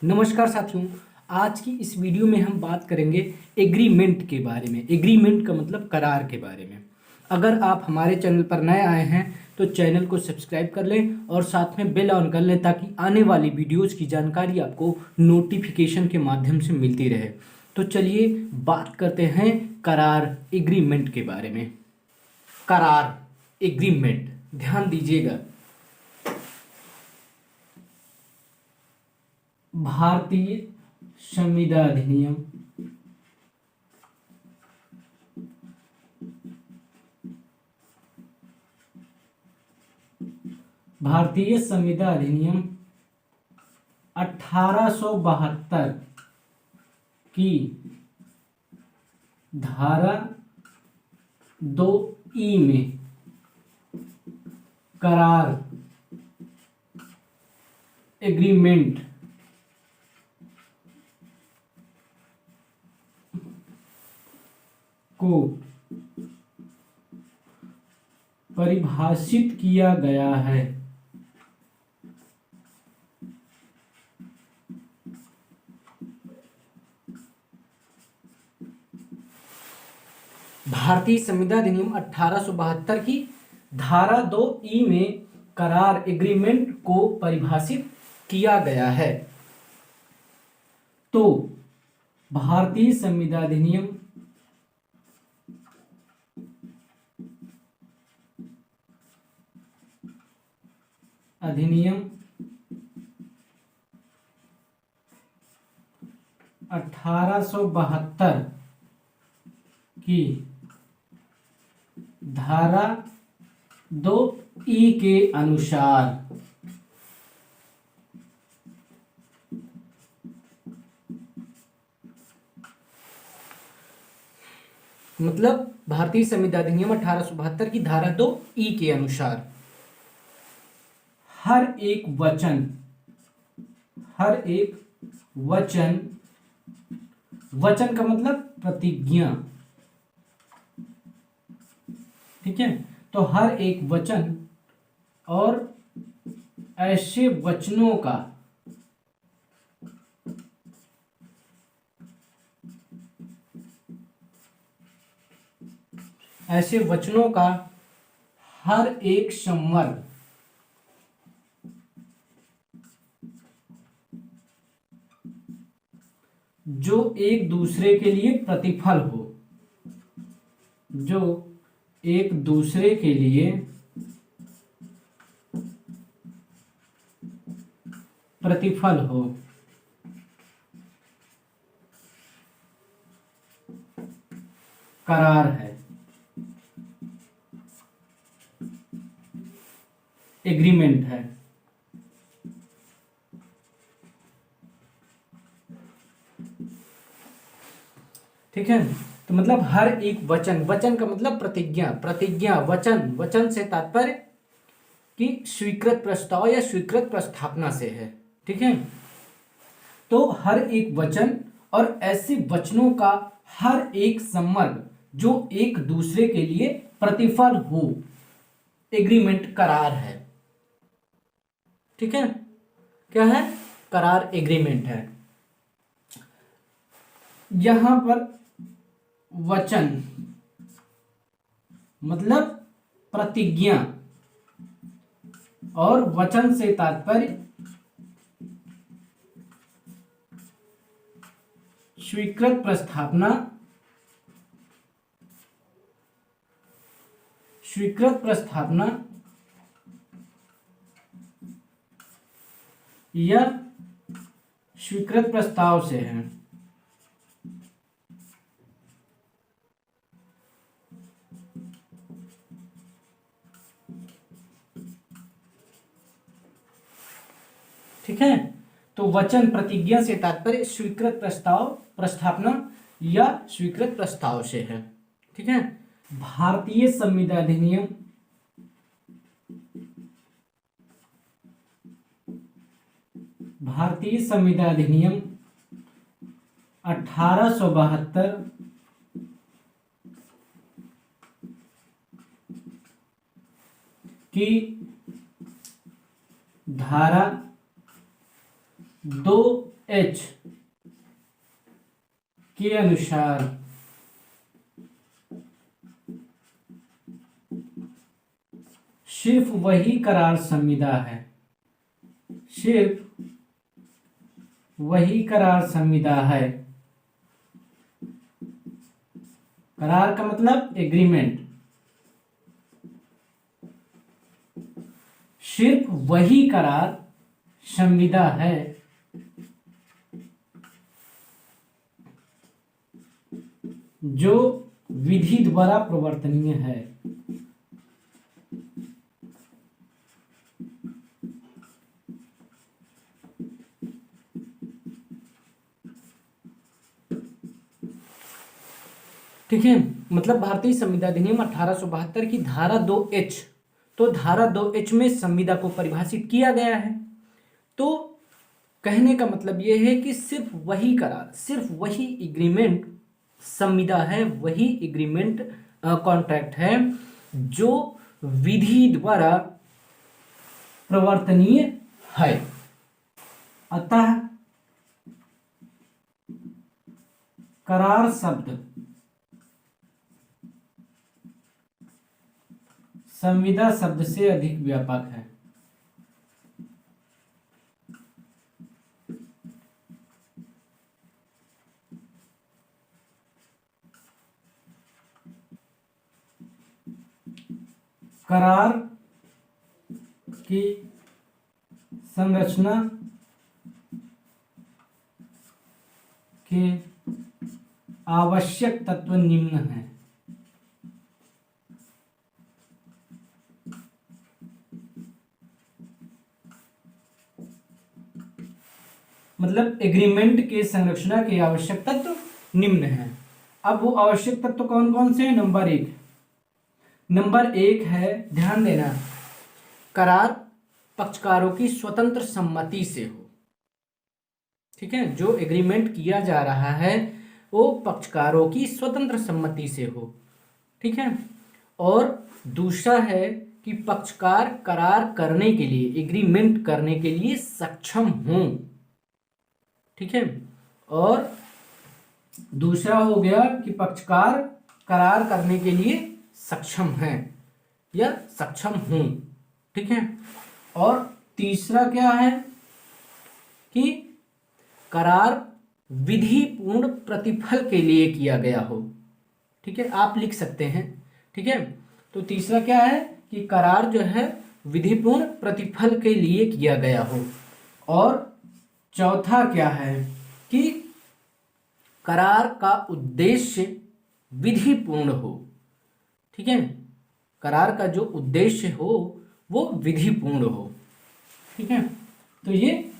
नमस्कार साथियों। आज की इस वीडियो में हम बात करेंगे एग्रीमेंट के बारे में। एग्रीमेंट का मतलब करार के बारे में। अगर आप हमारे चैनल पर नए आए हैं तो चैनल को सब्सक्राइब कर लें और साथ में बेल ऑन कर लें ताकि आने वाली वीडियोज़ की जानकारी आपको नोटिफिकेशन के माध्यम से मिलती रहे। तो चलिए बात करते हैं करार एग्रीमेंट के बारे में। करार एग्रीमेंट, ध्यान दीजिएगा। भारतीय संविदा अधिनियम भारतीय संविदा अधिनियम 1872 की धारा 2E में करार एग्रीमेंट को परिभाषित किया गया है। भारतीय संविदा अधिनियम 1872 की धारा 2E में करार एग्रीमेंट को परिभाषित किया गया है। तो भारतीय संविदा अधिनियम अधिनियम 1872 की धारा 2E के अनुसार मतलब भारतीय संविदा अधिनियम 1872 की धारा 2E के अनुसार हर एक वचन, वचन का मतलब प्रतिज्ञा, ठीक है। तो हर एक वचन और ऐसे वचनों का हर एक संवर्ग जो एक दूसरे के लिए प्रतिफल हो, जो एक दूसरे के लिए प्रतिफल हो, करार है, एग्रीमेंट है। ठीक है। तो मतलब हर एक वचन, वचन का मतलब प्रतिज्ञा, वचन से तात्पर्य कि स्वीकृत प्रस्ताव या स्वीकृत प्रस्थापना से है। ठीक है। तो हर एक वचन और ऐसे वचनों का हर एक संवर्ग जो एक दूसरे के लिए प्रतिफल हो, एग्रीमेंट करार है। ठीक है। क्या है? करार एग्रीमेंट है। यहां पर वचन मतलब प्रतिज्ञा और वचन से तात्पर्य स्वीकृत प्रस्थापना या स्वीकृत प्रस्ताव से है। ठीक है। तो वचन प्रतिज्ञा से तात्पर्य स्वीकृत प्रस्ताव, प्रस्थापना या स्वीकृत प्रस्ताव से है। ठीक है। भारतीय संविदा अधिनियम 1872 की धारा 2 एच के अनुसार सिर्फ वही करार संविदा है, सिर्फ वही करार संविदा है। करार का मतलब एग्रीमेंट, सिर्फ वही करार संविदा है जो विधि द्वारा प्रवर्तनीय है। ठीक है, मतलब भारतीय संविदा अधिनियम 1872 की धारा 2H, तो धारा 2H में संविदा को परिभाषित किया गया है। तो कहने का मतलब यह है कि सिर्फ वही करार, सिर्फ वही एग्रीमेंट संविदा है, वही एग्रीमेंट कॉन्ट्रैक्ट है जो विधि द्वारा प्रवर्तनीय है। अतः करार शब्द संविदा शब्द से अधिक व्यापक है। करार की संरचना के आवश्यक तत्व निम्न हैं। मतलब एग्रीमेंट के संरचना के आवश्यक तत्व निम्न हैं। अब वो आवश्यक तत्व कौन कौन से हैं? नंबर एक है, ध्यान देना, करार पक्षकारों की स्वतंत्र सम्मति से हो। ठीक है, जो एग्रीमेंट किया जा रहा है वो पक्षकारों की स्वतंत्र सम्मति से हो। ठीक है, और दूसरा है कि पक्षकार करार करने के लिए, एग्रीमेंट करने के लिए सक्षम हों। ठीक है, और दूसरा हो गया कि पक्षकार करार करने के लिए सक्षम हैं या सक्षम हों। ठीक है, और तीसरा क्या है कि करार विधिपूर्ण प्रतिफल के लिए किया गया हो। ठीक है, आप लिख सकते हैं। ठीक है, तो तीसरा क्या है कि करार जो है विधिपूर्ण प्रतिफल के लिए किया गया हो। और चौथा क्या है कि करार का उद्देश्य विधिपूर्ण हो। ठीक है, करार का जो उद्देश्य हो वो विधिपूर्ण हो। ठीक है, तो ये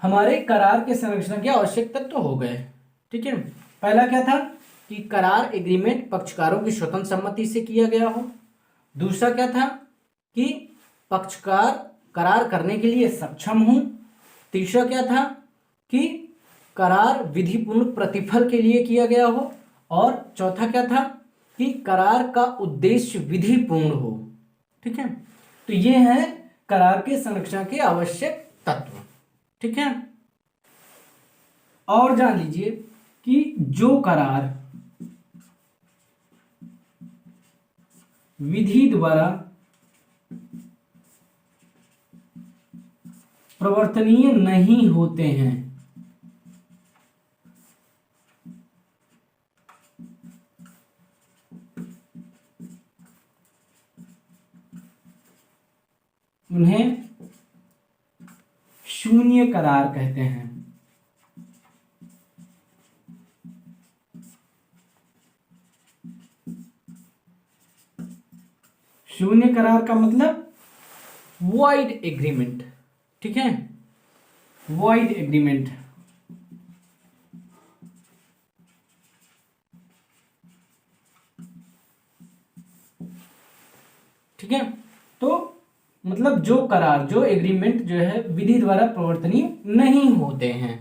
हमारे करार के संरचना के आवश्यक तत्व हो गए। ठीक है, पहला क्या था कि करार एग्रीमेंट पक्षकारों की स्वतंत्र सम्मति से किया गया हो। दूसरा क्या था कि पक्षकार करार करने के लिए सक्षम हो। तीसरा क्या था कि करार विधिपूर्ण प्रतिफल के लिए किया गया हो। और चौथा क्या था कि करार का उद्देश्य विधिपूर्ण हो। ठीक है, तो ये है करार के संरचना के आवश्यक तत्व। ठीक है, और जान लीजिए कि जो करार विधि द्वारा प्रवर्तनीय नहीं होते हैं उन्हें शून्य करार कहते हैं। शून्य करार का मतलब वॉइड एग्रीमेंट। ठीक है, वॉइड एग्रीमेंट। ठीक है, तो मतलब जो करार, जो एग्रीमेंट जो है विधि द्वारा प्रवर्तनीय नहीं होते हैं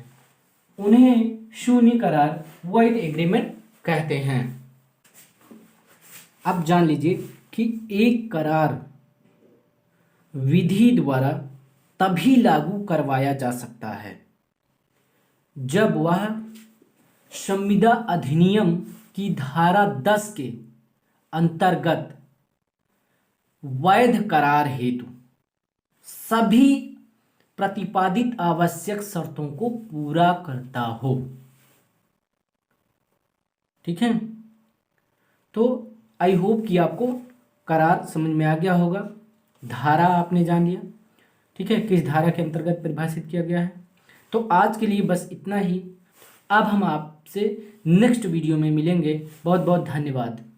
उन्हें शून्य करार, वॉइड एग्रीमेंट कहते हैं। अब जान लीजिए कि एक करार विधि द्वारा तभी लागू करवाया जा सकता है जब वह संविदा अधिनियम की धारा 10 के अंतर्गत वैध करार हेतु सभी प्रतिपादित आवश्यक शर्तों को पूरा करता हो। ठीक है, तो आई होप कि आपको करार समझ में आ गया होगा, धारा आपने जान लिया। ठीक है, किस धारा के अंतर्गत परिभाषित किया गया है। तो आज के लिए बस इतना ही। अब हम आपसे नेक्स्ट वीडियो में मिलेंगे। बहुत बहुत धन्यवाद।